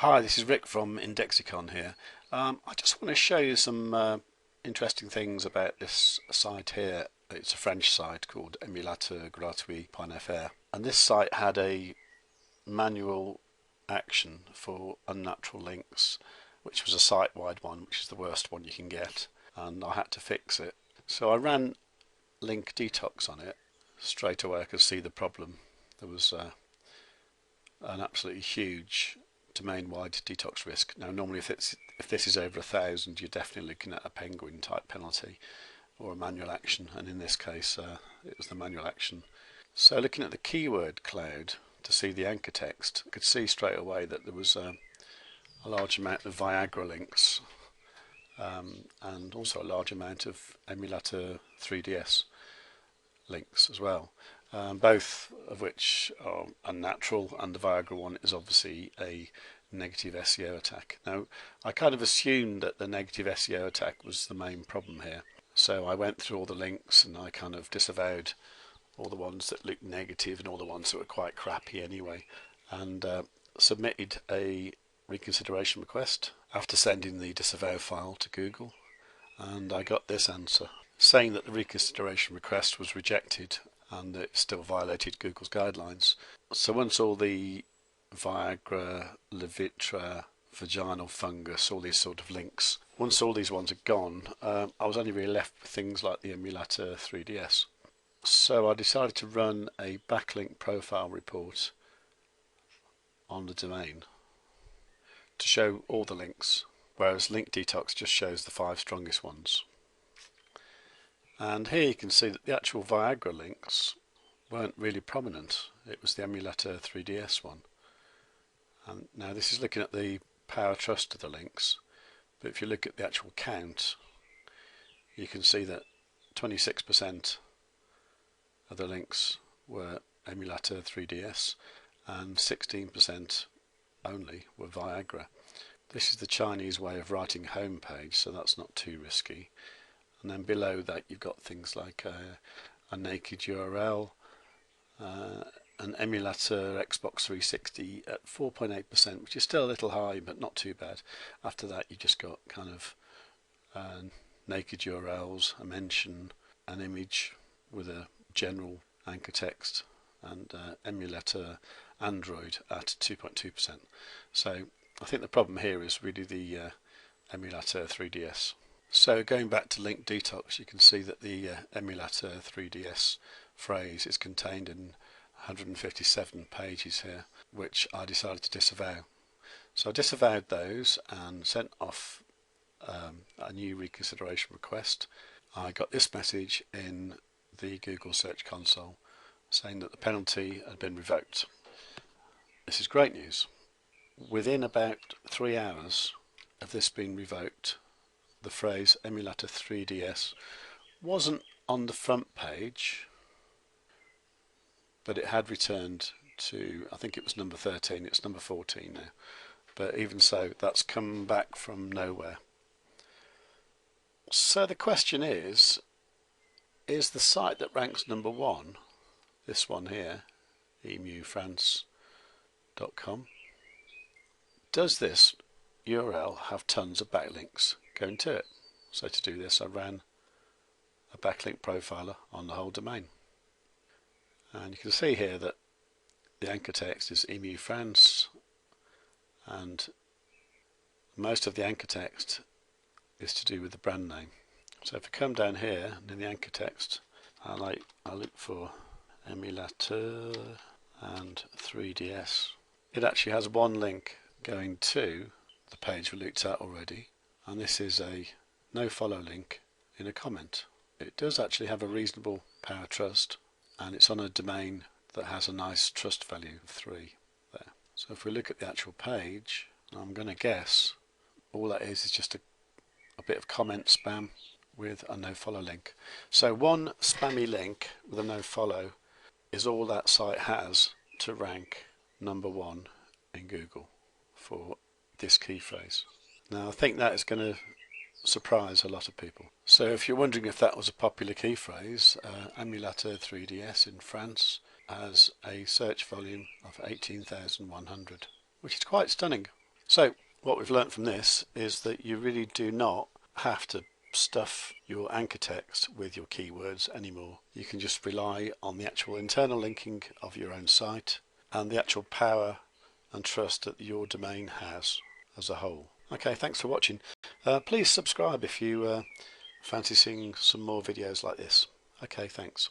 Hi, this is Rick from Indexicon here. I just want to show you some interesting things about this site here. It's a French site called Emulateur Gratuit Point.fr, and this site had a manual action for unnatural links, which was a site-wide one, which is the worst one you can get, and I had to fix it. So I ran link detox on it. Straight away I could see the problem. There was an absolutely huge domain-wide detox risk. Now, normally if this is over 1,000, you're definitely looking at a penguin type penalty or a manual action, and in this case it was the manual action. So looking at the keyword cloud to see the anchor text, I could see straight away that there was a large amount of Viagra links and also a large amount of Emulateur 3DS links as well. Both of which are unnatural, and the Viagra one is obviously a negative SEO attack. Now, I kind of assumed that the negative SEO attack was the main problem here, so I went through all the links and I kind of disavowed all the ones that looked negative and all the ones that were quite crappy anyway, and submitted a reconsideration request after sending the disavow file to Google, and I got this answer saying that the reconsideration request was rejected and that it still violated Google's guidelines. So once all the Viagra, Levitra, vaginal fungus, all these sort of links, once all these ones are gone, I was only really left with things like the Emulateur 3DS. So I decided to run a backlink profile report on the domain to show all the links, whereas Link Detox just shows the 5 strongest ones. And here you can see that the actual Viagra links weren't really prominent. It was the Emulateur 3DS one. And now this is looking at the power trust of the links, but if you look at the actual count, you can see that 26% of the links were Emulateur 3DS and 16% only were Viagra. This is the Chinese way of writing homepage, so that's not too risky. And then below that you've got things like a naked URL, an emulator Xbox 360 at 4.8%, which is still a little high but not too bad. After that you just got kind of naked URLs, a mention, an image with a general anchor text, and emulator Android at 2.2%. So I think the problem here is really the Emulateur 3DS. So going back to Link Detox, you can see that the Emulateur 3DS phrase is contained in 157 pages here, which I decided to disavow. So I disavowed those and sent off a new reconsideration request. I got this message in the Google Search Console saying that the penalty had been revoked. This is great news. Within about 3 hours of this being revoked, the phrase Emulateur 3DS wasn't on the front page, but it had returned to, I think it was number 13, it's number 14 now. But even so, that's come back from nowhere. So the question is the site that ranks number 1, this one here, emufrance.com, does this URL have tons of backlinks going to it? So to do this I ran a backlink profiler on the whole domain, and you can see here that the anchor text is Emu France, and most of the anchor text is to do with the brand name. So if I come down here and in the anchor text I look for Emulateur and 3DS, it actually has one link going to the page we looked at already, and this is a no follow link in a comment. It does actually have a reasonable power trust, and it's on a domain that has a nice trust value of 3 there. So if we look at the actual page, I'm going to guess all that is just a bit of comment spam with a no follow link. So one spammy link with a no follow is all that site has to rank number 1 in Google for this key phrase. Now I think that is going to surprise a lot of people. So if you're wondering if that was a popular key phrase, Emulateur 3DS in France has a search volume of 18,100, which is quite stunning. So what we've learnt from this is that you really do not have to stuff your anchor text with your keywords anymore. You can just rely on the actual internal linking of your own site and the actual power and trust that your domain has as a whole. Okay, thanks for watching. Please subscribe if you fancy seeing some more videos like this. Okay, thanks.